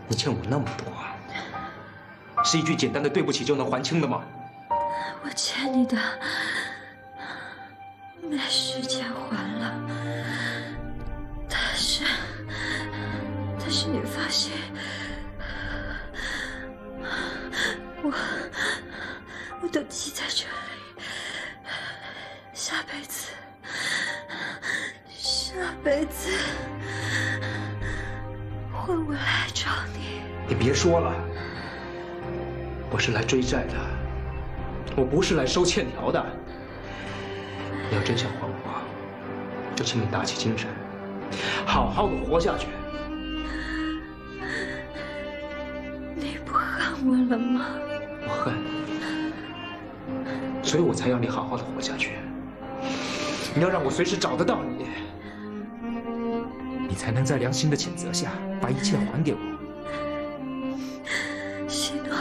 你欠我那么多，是一句简单的对不起就能还清的吗？我欠你的没时间还了，但是你放心，我都记在这里，下辈子换我来找你。你别说了，我是来追债的，我不是来收欠条的。你要真想还我，就请你打起精神，好好的活下去。你不恨我了吗？我恨，所以我才要你好好的活下去。你要让我随时找得到你，你才能在良心的谴责下把一切还给我。希诺，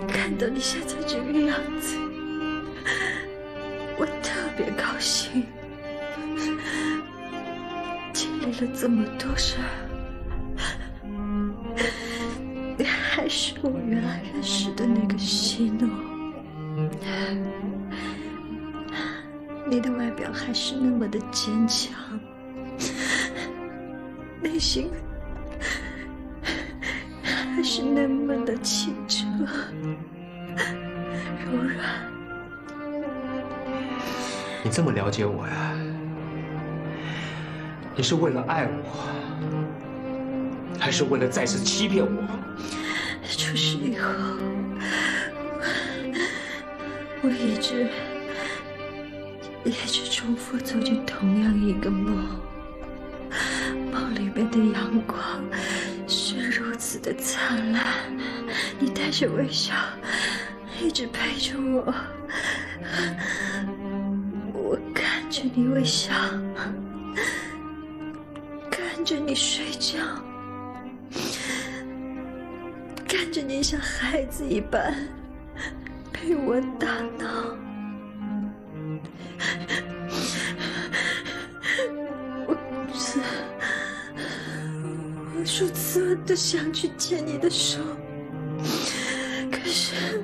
看到你现在这个样子，我特别高兴。经历了这么多事儿，你还是我原来认识的那个希诺。你的外表还是那么的坚强，内心还是那么的清澈、柔软。你这么了解我呀？你是为了爱我，还是为了再次欺骗我？出事以后，我一直重复走进同样一个梦，梦里面的阳光是如此的灿烂，你带着微笑一直陪着我，我看着你微笑，看着你睡觉，看着你像孩子一般陪我打闹。无数次我都想去牵你的手，可是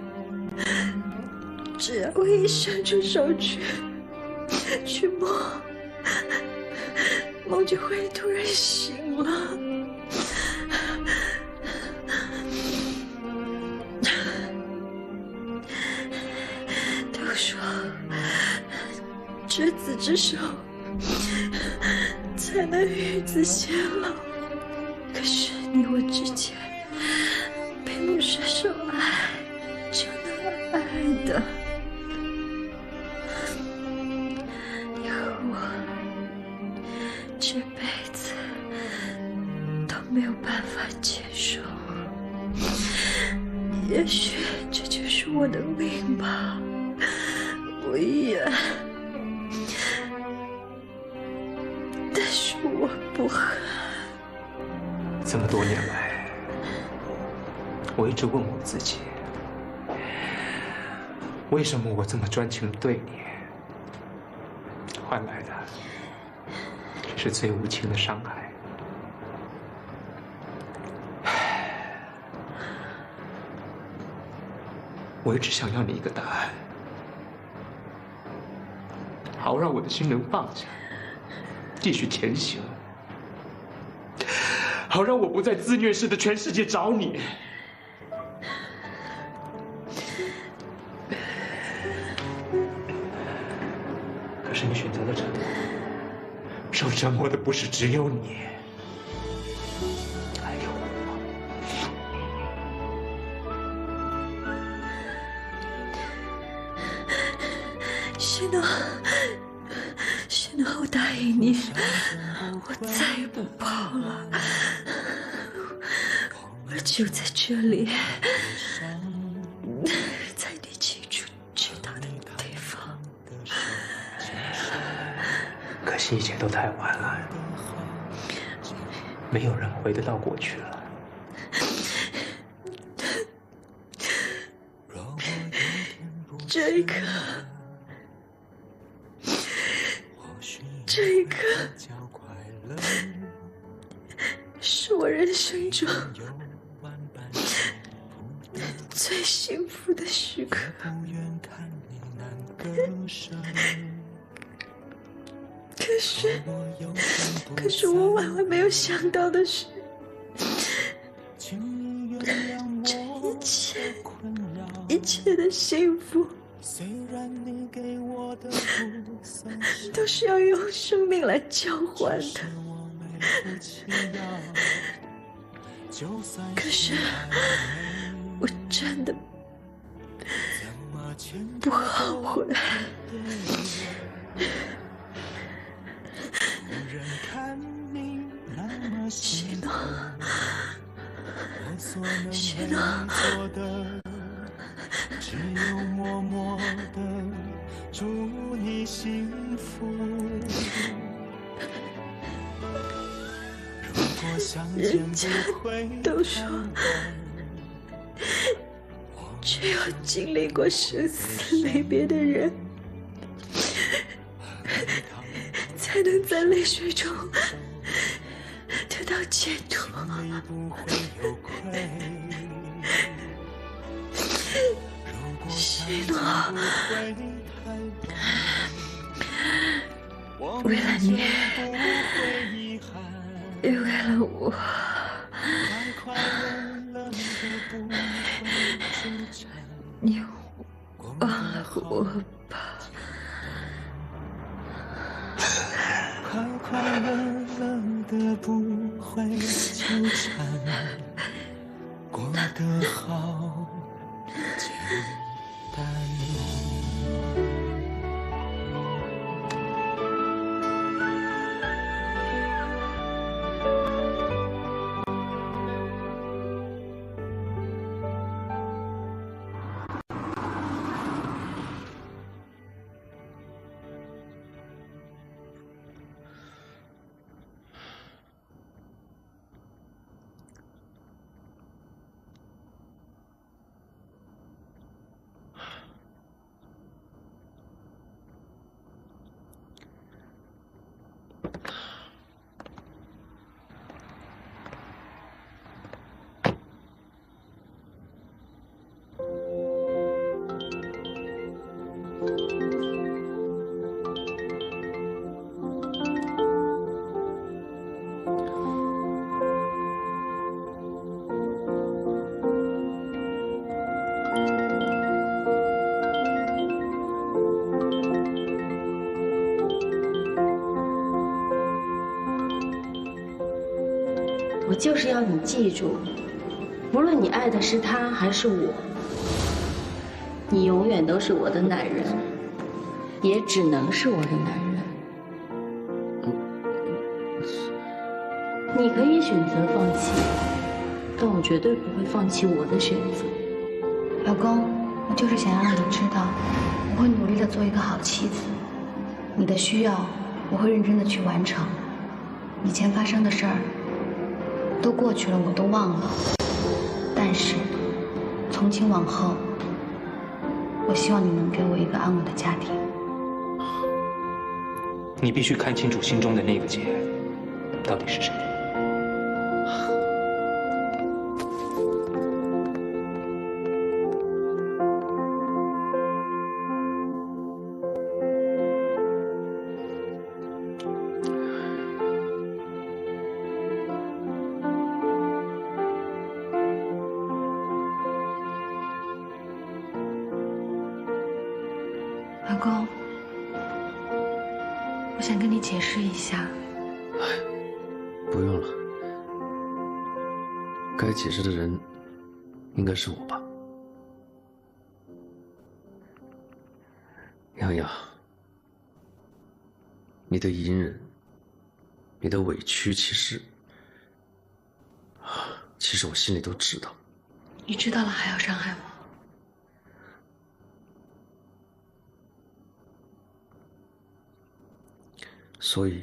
只要我一伸出手去摸，梦就会突然醒了。都说执子之手才能与子偕老，可是你我之间并不是说爱就能爱的。你和我这辈子都没有办法接受，也许这就是我的命吧。我也，但是我不恨。这么多年来，我一直问我自己，为什么我这么专情对你，换来的是最无情的伤害。我一直想要你一个答案，好让我的心能放下，继续前行，好让我不再自虐似的全世界找你。可是你选择了沉默，受折磨的不是只有你，还有我。希诺，我答应你，我再也不跑了，我就在这里，在你清楚知道的地方。可惜一切都太晚了，没有人回得到过去了。这一刻，是我人生中最幸福的时刻。可是我万万没有想到的是，这一切的幸福，都是要用生命来交换的。可是我真的不后悔。许诺，许诺，只有默默的祝你幸福。人家都说，只有经历过生死离别的人，才能在泪水中得到解脱。许诺，为了你，也为了我，你忘了我吧。快快乐乐的不会纠缠，过得好简单。我就是要你记住，无论你爱的是他还是我，你永远都是我的男人，也只能是我的男人。你可以选择放弃，但我绝对不会放弃我的选择。老公，我就是想让你知道，我会努力的做一个好妻子。你的需要，我会认真的去完成。以前发生的事儿都过去了，我都忘了。但是，从今往后，我希望你能给我一个安稳的家庭。你必须看清楚心中的那个结到底是谁。老公，我想跟你解释一下。不用了，该解释的人应该是我吧。洋洋，你的隐忍，你的委屈，其实我心里都知道。你知道了还要伤害我？所以，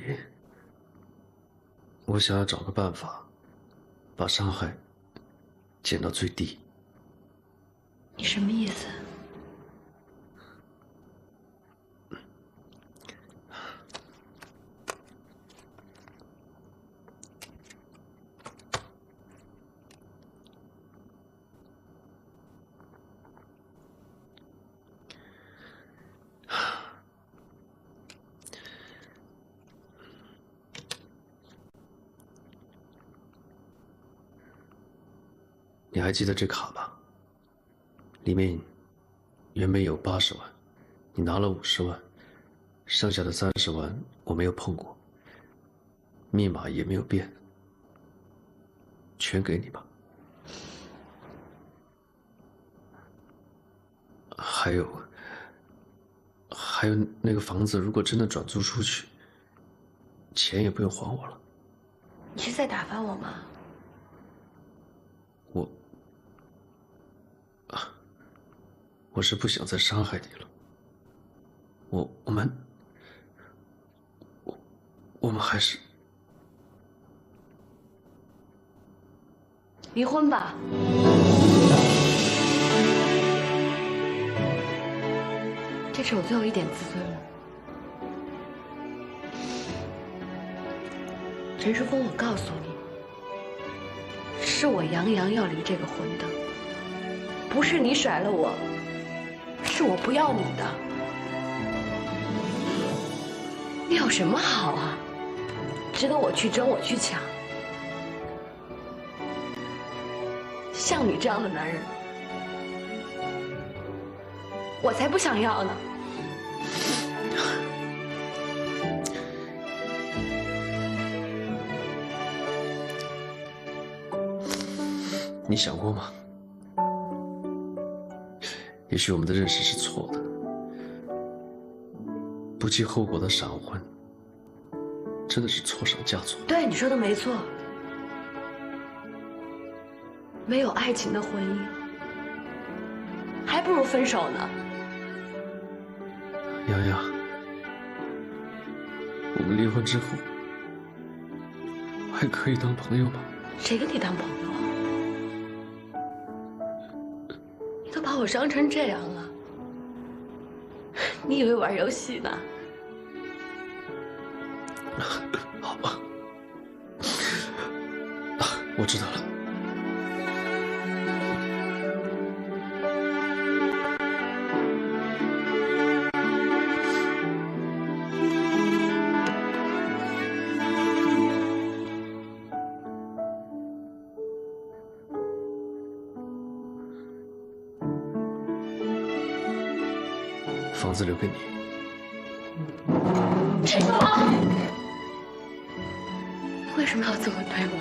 我想要找个办法，把伤害减到最低。你什么意思？你还记得这卡吧？里面原本有80万，你拿了50万，剩下的30万我没有碰过，密码也没有变，全给你吧。还有那个房子，如果真的转租出去，钱也不用还我了。你是在打发我吗？我是不想再伤害你了。我们还是离婚吧。这是我最后一点自尊了。陈淑峰，我告诉你，是我杨洋要离这个婚的，不是你甩了我，是我不要你的。你有什么好啊？值得我去争，我去抢？像你这样的男人，我才不想要呢。你想过吗？也许我们的认识是错的，不计后果的闪婚，真的是错上加错。对，你说的没错。没有爱情的婚姻，还不如分手呢。洋洋，我们离婚之后还可以当朋友吗？谁跟你当朋友啊？你都把我伤成这样了，你以为玩游戏呢？好吧，我知道了。房子留给你。陈峰，你为什么要这么对我？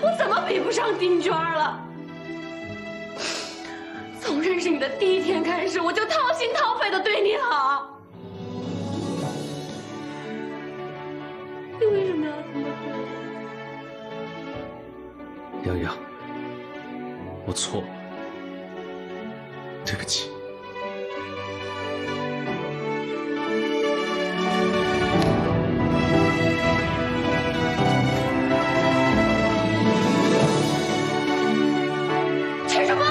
我怎么比不上丁娟了？从认识你的第一天开始，我就掏心掏肺的对你好。你为什么要这么对我？洋洋，我错了，对不起。陈什么？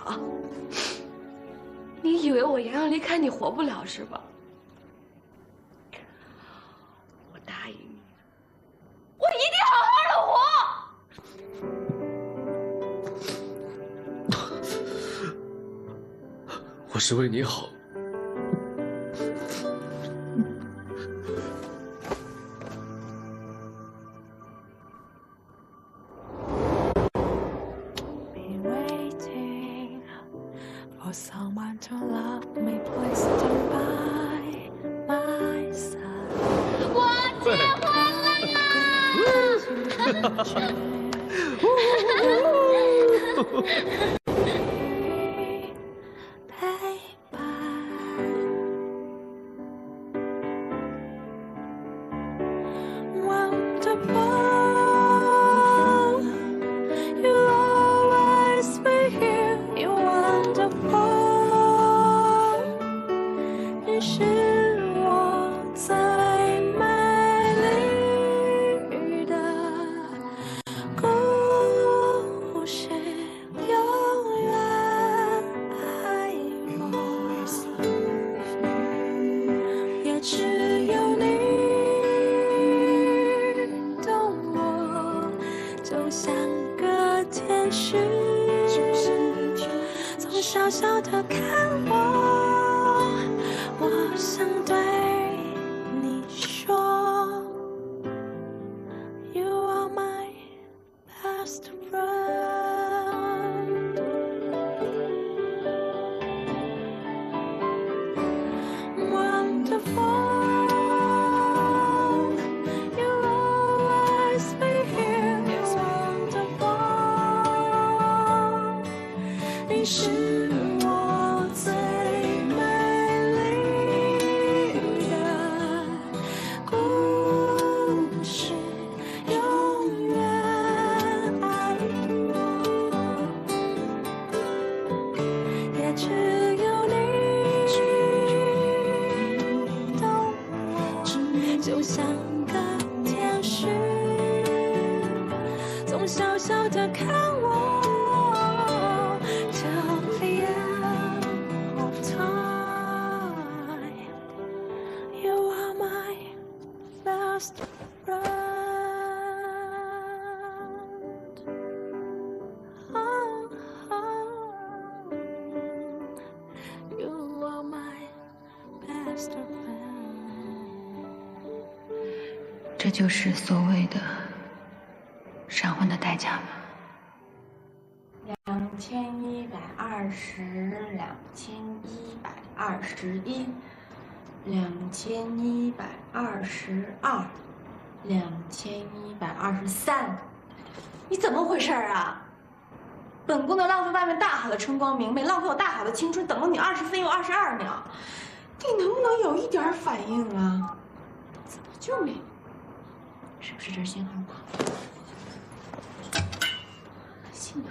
好，你以为我洋洋离开你活不了是吧？我答应你，我一定好好的活。我是为你好。Be waiting for someone to love me, please stand by my side. 我结婚了。只有你小的看我，我想对你说 You are my best friend Wonderful You'll always be here Wonderful 你是我最美丽的故事，永远爱我，也只有你懂我，就像个天使，总小小的看我。Till the end of time, you are my best friend. Oh, you are my best friend. 这就是所谓的闪婚的代价吗？2122，2122，2123，你怎么回事啊？本宫的浪费外面大好的春光明媚，浪费我大好的青春，等了你20分又22秒，你能不能有一点反应啊？怎么就没？是不是这信号不好？信号。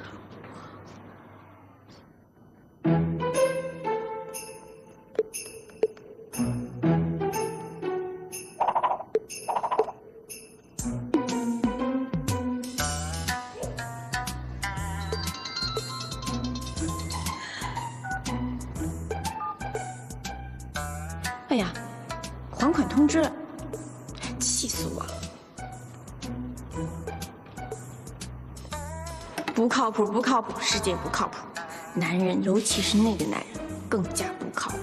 哎呀，还款通知，气死我了！不靠谱，不靠谱，世界不靠谱，男人，尤其是那个男人，更加不靠谱。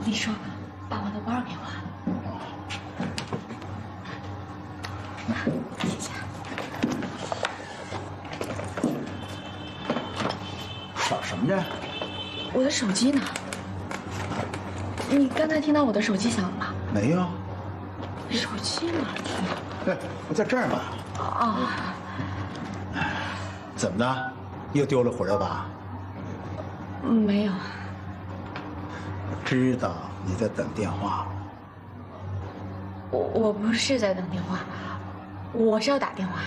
你说，把我的包给我。谢谢。找什么呢？我的手机呢？你刚才听到我的手机响了吗？没有。手机哪儿去了？哎，我在这儿呢。啊，怎么的？又丢了魂了吧？没有。知道你在等电话。我不是在等电话，我是要打电话。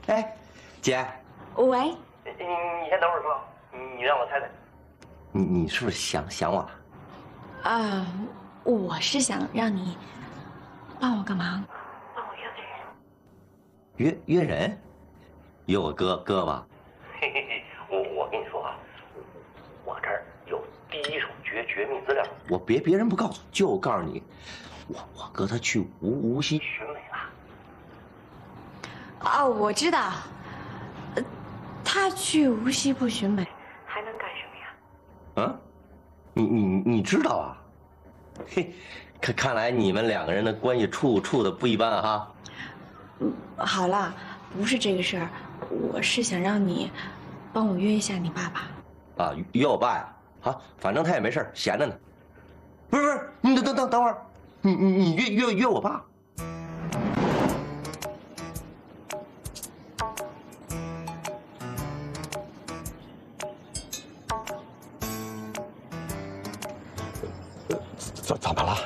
哎，姐。喂。你先等会儿说，你让我猜猜，你是不是想我了？我是想让你帮我干嘛？帮我约个人。约人？约我哥吧？嘿嘿嘿，我跟你说啊，我这儿有第一手绝密资料，我别人不告诉，就告诉你，我哥他去无锡寻美了。哦，我知道，他去无锡不寻美，还能干什么呀？嗯，你知道啊？嘿，看来你们两个人的关系处的不一般哈。好了，不是这个事儿，我是想让你帮我约一下你爸爸。啊，约我爸呀？好，反正他也没事闲着呢。不是，你等会儿，你约我爸。怎么了？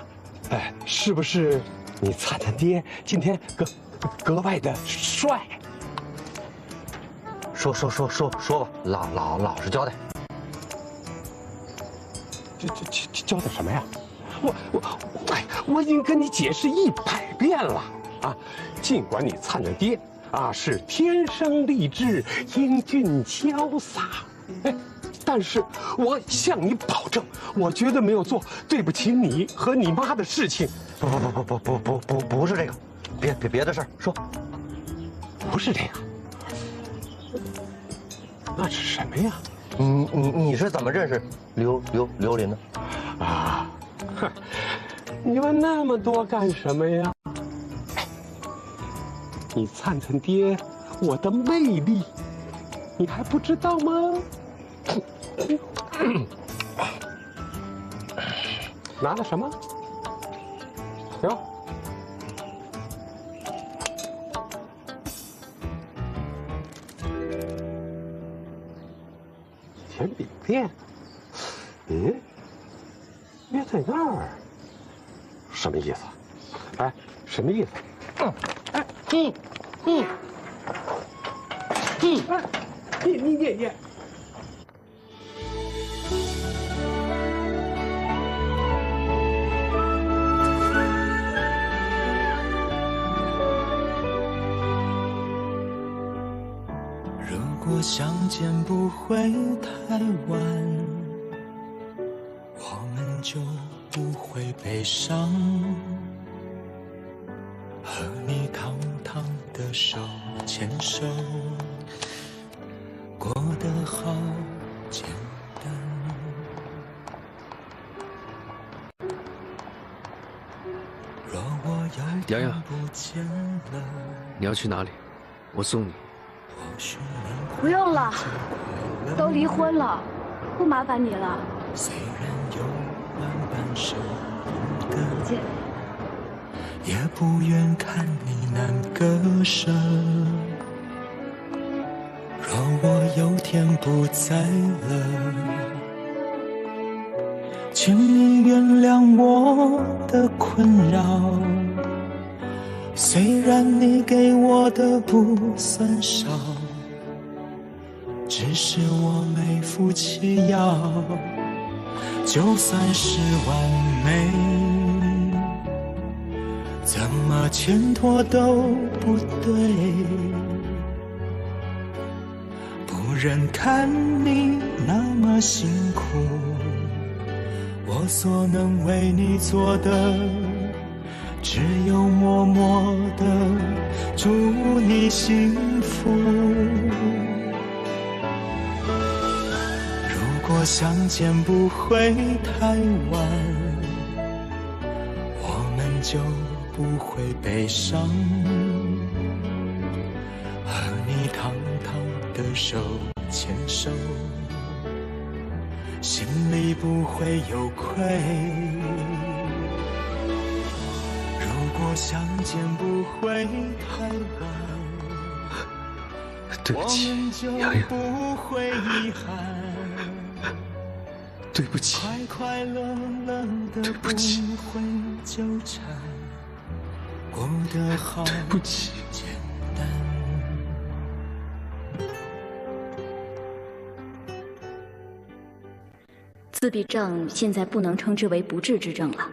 哎，是不是你灿灿爹今天格外的帅？说吧，老实交代。交代什么呀？我已经跟你解释100遍了啊！尽管你灿灿爹啊是天生丽质、英俊潇洒，哎。但是我向你保证，我绝对没有做对不起你和你妈的事情。不是这个，别的事儿说。不是这个，那是什么呀？你是怎么认识刘林的？啊，你问那么多干什么呀？你灿灿爹，我的魅力，你还不知道吗？拿的什么？哟，铅笔片。约在那儿，什么意思？哎，什么意思？你。如果相见不会太晚，我们就不会悲伤。和你堂堂的手牵手，过得好简单。若我有天不见了，你要去哪里？我送你。不用了，都离婚了，不麻烦你了。虽然有万般舍不得，也不愿看你难割舍。若我有天不在了，请你原谅我的困扰。虽然你给我的不算少，只是我没福气要。就算是完美，怎么牵拖都不对。不忍看你那么辛苦，我所能为你做的只有默默地祝你幸福。如果相见不会太晚，我们就不会悲伤。和你堂堂的手牵手，心里不会有愧。如果相见不会太晚，对不起，洋洋，不会遗憾。对不起，快乐乐的对不起，不会纠缠，过得好，对不起，简单。自闭症现在不能称之为不治之症了，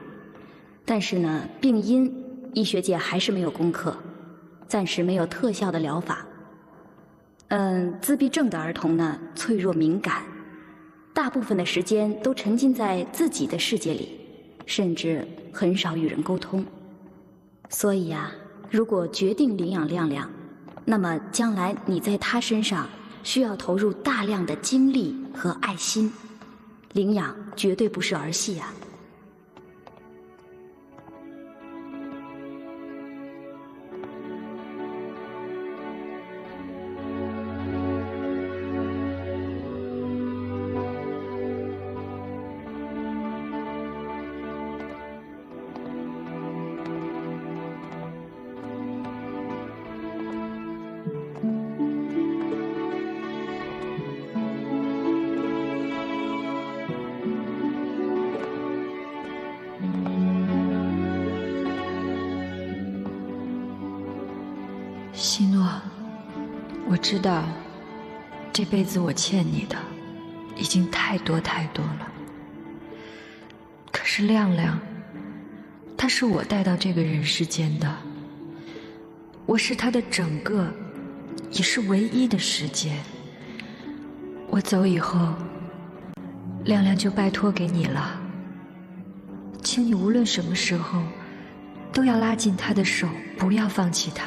但是呢，病因医学界还是没有攻克，暂时没有特效的疗法。自闭症的儿童呢，脆弱敏感。大部分的时间都沉浸在自己的世界里，甚至很少与人沟通。所以呀，如果决定领养亮亮，那么将来你在他身上需要投入大量的精力和爱心，领养绝对不是儿戏啊。希诺，我知道，这辈子我欠你的已经太多太多了。可是亮亮，他是我带到这个人世间的，我是他的整个，也是唯一的世界。我走以后，亮亮就拜托给你了，请你无论什么时候，都要拉紧他的手，不要放弃他。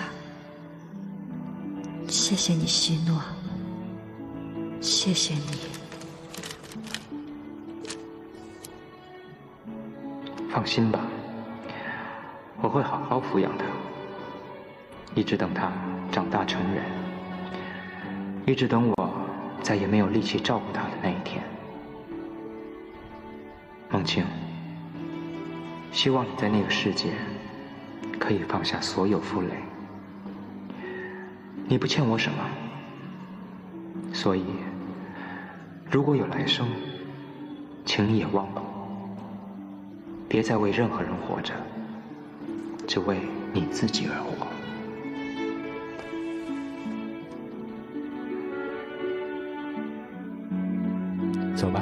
谢谢你，希诺。谢谢你。放心吧，我会好好抚养他，一直等他长大成人，一直等我再也没有力气照顾他的那一天。梦清，希望你在那个世界可以放下所有负累。你不欠我什么，所以如果有来生，请你也忘了我，别再为任何人活着，只为你自己而活。走吧。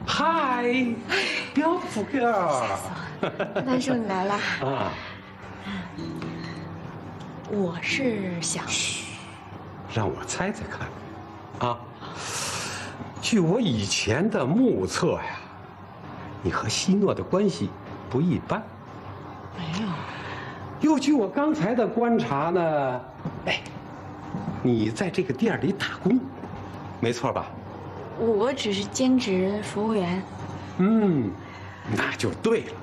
嗨，彪子哥，南叔你来了啊！我是想，让我猜猜看，啊，据我以前的目测呀，你和希诺的关系不一般。没有。又据我刚才的观察呢，哎，你在这个店里打工，没错吧？我只是兼职服务员。那就对了。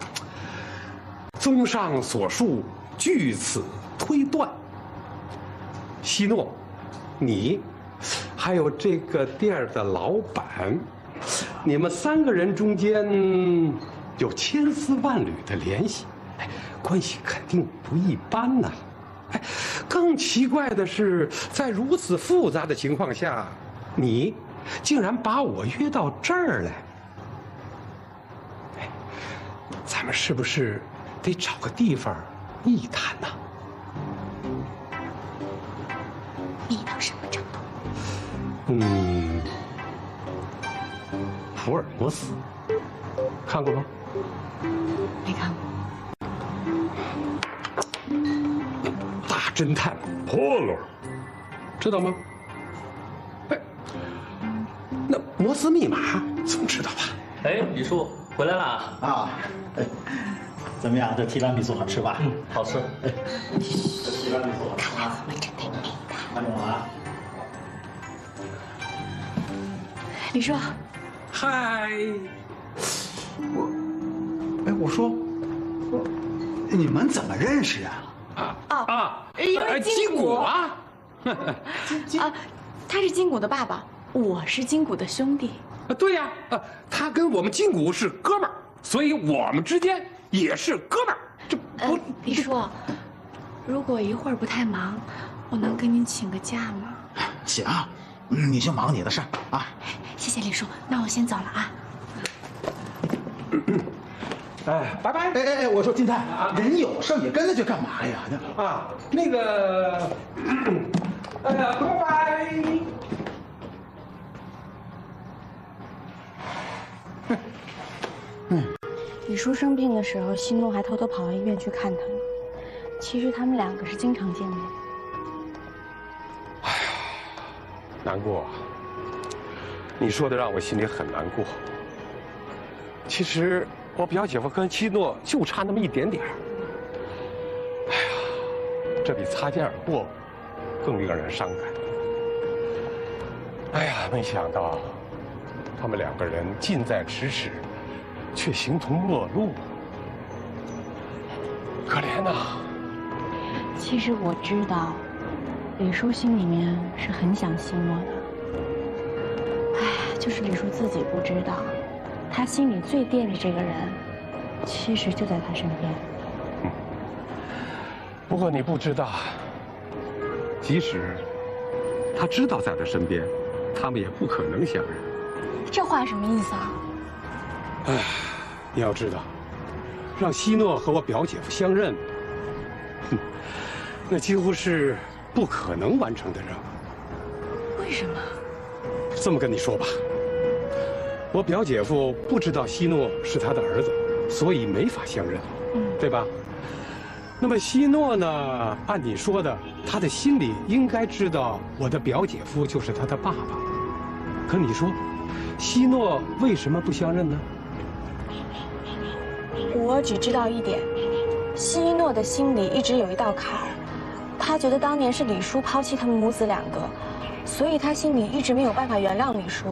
综上所述，据此推断，希诺，你还有这个店的老板，你们3个人中间有千丝万缕的联系，关系肯定不一般呐。更奇怪的是，在如此复杂的情况下，你竟然把我约到这儿来。咱们是不是得找个地方密谈呢？密到什么程度？福尔摩斯看过吗？没看过。大侦探波罗，知道吗？那摩斯密码总知道吧？哎，李叔回来了啊！怎么样？这提拉米苏好吃吧？好吃。这提拉米苏好吃啊！看懂了啊？李叔，嗨，我说，你们怎么认识啊？因为金谷啊！他是金谷的爸爸，我是金谷的兄弟。对呀，他跟我们金谷是哥们儿，所以我们之间也是哥们儿。这不，李叔，如果一会儿不太忙，我能跟您请个假吗？行，你就忙你的事儿啊。谢谢李叔，那我先走了啊。拜拜。我说金泰，人有事你跟着去干嘛呀？那个，哎呀，拜拜。李叔生病的时候，希诺还偷偷跑到医院去看他呢。其实他们两个是经常见面。哎呀，难过。你说的让我心里很难过。其实我表姐夫跟希诺就差那么一点点。哎呀，这比擦肩而过更令人伤感。哎呀，没想到他们两个人近在咫尺，却形同陌路。可怜呐！其实我知道，李叔心里面是很想希诺的。哎，就是李叔自己不知道，他心里最惦记这个人，其实就在他身边。不过你不知道，即使他知道在他身边，他们也不可能相认。这话什么意思啊？哎，你要知道，让希诺和我表姐夫相认，那几乎是不可能完成的任务。为什么？这么跟你说吧，我表姐夫不知道希诺是他的儿子，所以没法相认，对吧？那么希诺呢？按你说的，他的心里应该知道我的表姐夫就是他的爸爸。可你说，希诺为什么不相认呢？我只知道一点，希诺的心里一直有一道坎儿，他觉得当年是李叔抛弃他们母子两个，所以他心里一直没有办法原谅李叔。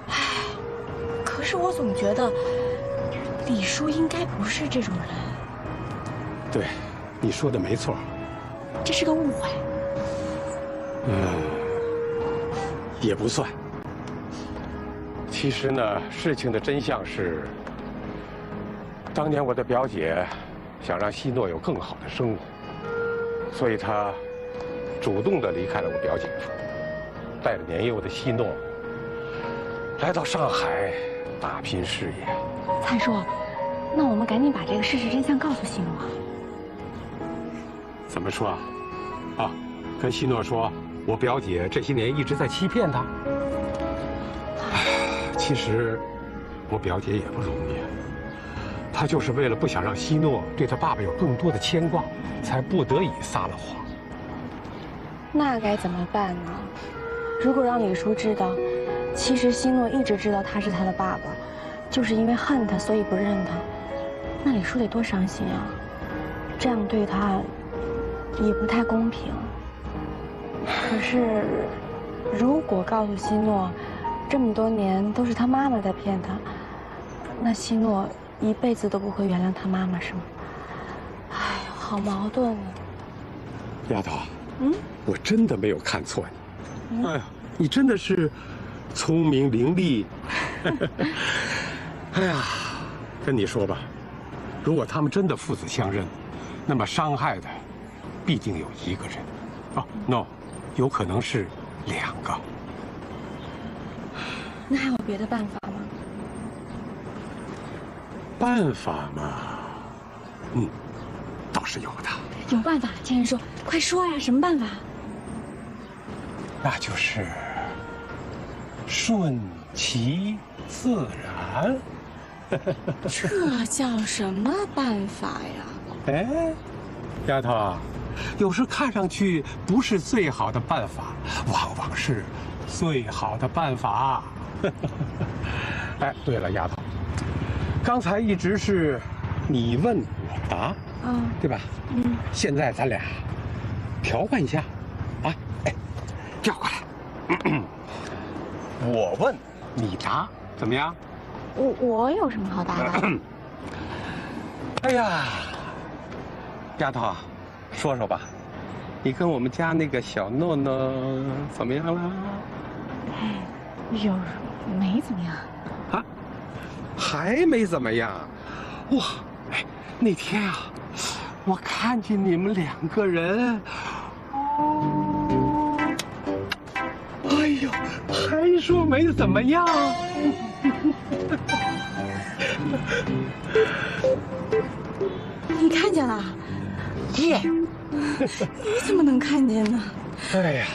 唉，可是我总觉得李叔应该不是这种人。对，你说的没错。这是个误会。也不算。其实呢，事情的真相是，当年我的表姐想让希诺有更好的生活，所以她主动地离开了我表姐夫，带着年幼的希诺来到上海打拼事业。灿叔，那我们赶紧把这个事实真相告诉希诺。怎么说啊？啊，跟希诺说，我表姐这些年一直在欺骗他。其实，我表姐也不容易，她就是为了不想让希诺对他爸爸有更多的牵挂，才不得已撒了谎。那该怎么办呢？如果让李叔知道，其实希诺一直知道他是他的爸爸，就是因为恨他，所以不认他，那李叔得多伤心啊！这样对他也不太公平。可是，如果告诉希诺，这么多年都是他妈妈在骗他，那希诺一辈子都不会原谅他妈妈，是吗？哎，好矛盾啊！丫头，我真的没有看错你。哎呀，你真的是聪明伶俐。哎呀，跟你说吧，如果他们真的父子相认，那么伤害的必定有一个人。哦 ，no， 有可能是两个。那还有别的办法吗？办法嘛，倒是有的。有办法，千人说，快说呀，什么办法？那就是顺其自然。这叫什么办法呀？哎，丫头啊，有时看上去不是最好的办法，往往是最好的办法。哎，对了，丫头，刚才一直是你问我答，对吧？现在咱俩调换一下，啊，哎，调过来，我问你答，怎么样？我有什么好答的？哎呀，丫头，说说吧，你跟我们家那个小诺诺怎么样了？没怎么样。啊，还没怎么样？哇，哎，那天啊，我看见你们两个人，哎呦，还说没怎么样。你看见了？是啊。你怎么能看见呢？哎呀，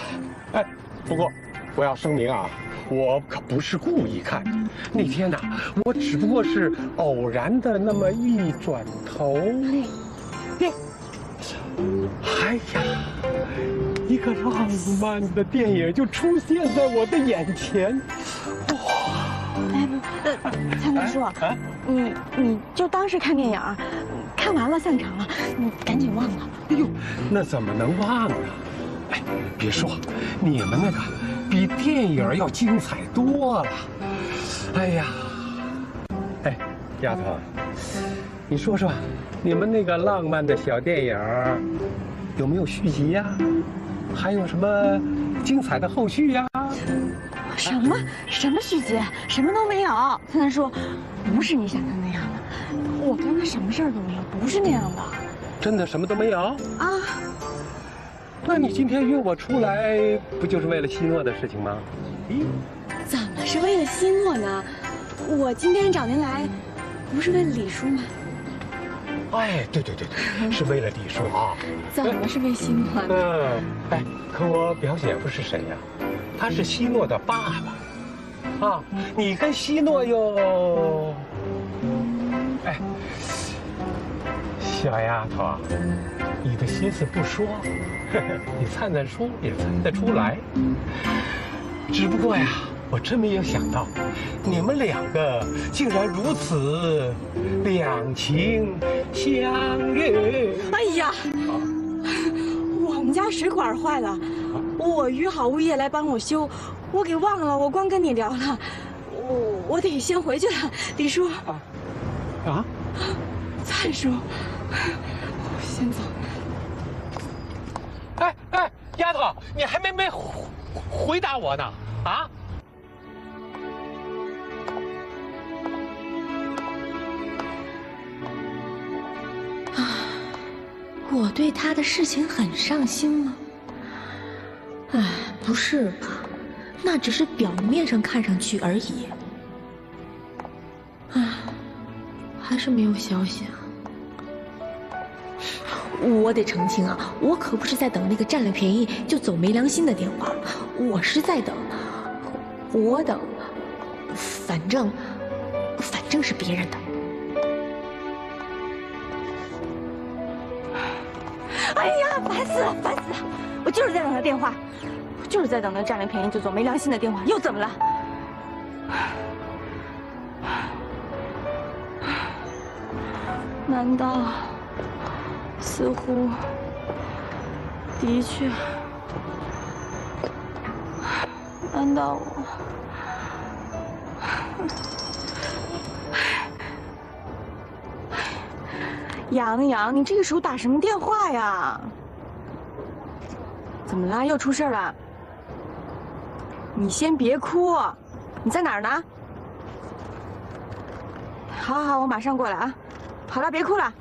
哎，不过我要声明啊，我可不是故意看的。那天呐，我只不过是偶然的那么一转头，哎呀，一个浪漫的电影就出现在我的眼前。参谋叔，你就当是看电影，看完了散场了，你赶紧忘了。哎呦，那怎么能忘呢？哎，别说，你们那个比电影要精彩多了。哎呀，哎，丫头，你说说，你们那个浪漫的小电影有没有续集呀？还有什么精彩的后续呀？什么续集，什么都没有。参谋叔，不是你想的那样的，我跟他什么事儿都没有，不是那样的。真的什么都没有啊？那你今天约我出来，不就是为了希诺的事情吗？咦，怎么是为了希诺呢？我今天找您来，不是为了李叔吗？哎，对，是为了李叔啊。怎么是为希诺呢？哎，可我表姐夫是谁呀？他是希诺的爸爸，啊，你跟希诺又……哎，小丫头，你的心思不说，你看得出也猜得出来。只不过呀，我真没有想到，你们两个竟然如此两情相悦。哎呀，我们家水管坏了，我约好物业来帮我修，我给忘了，我光跟你聊了，我得先回去了，李叔。啊？蔡叔，我先走。哎，丫头，你还没回答我呢？啊？我对他的事情很上心吗？哎，不是吧？那只是表面上看上去而已。哎，还是没有消息啊。我得澄清啊，我可不是在等那个占了便宜就走没良心的电话，我是在等，我等，反正是别人的。哎呀，烦死了！我就是在等他电话，我就是在等那占了便宜就走没良心的电话，又怎么了？难道似乎的确？难道我？洋，你这个时候打什么电话呀？怎么了？又出事了？你先别哭，你在哪儿呢？好，我马上过来啊！好了，别哭了。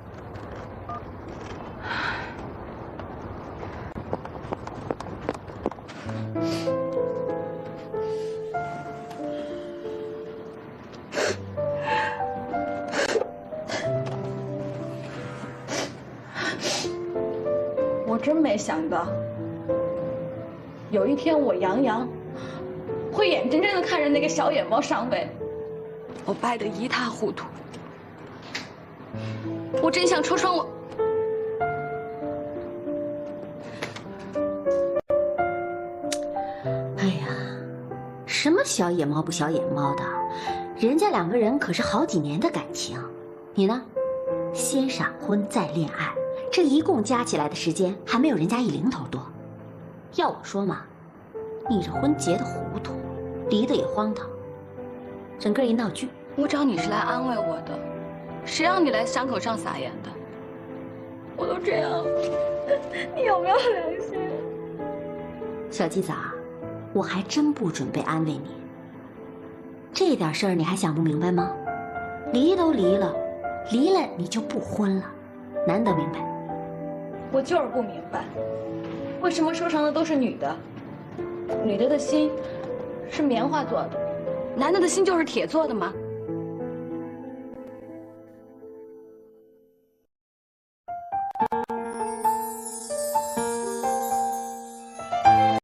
我真没想到，有一天我杨会眼睁睁的看着那个小野猫上位，我败得一塌糊涂。我真想戳穿我。哎呀，什么小野猫不小野猫的，人家两个人可是好几年的感情，你呢？先闪婚再恋爱，这一共加起来的时间还没有人家一零头多。要我说嘛，你这婚结得糊涂，离得也荒唐，整个一闹剧。我找你是来安慰我的，谁让你来伤口上撒盐的？我都这样了，你有没有良心？小鸡子啊，我还真不准备安慰你。这点事儿你还想不明白吗？离都离了，离了你就不婚了，难得明白。我就是不明白，为什么受伤的都是女的？女的的心是棉花做的，男的的心就是铁做的吗？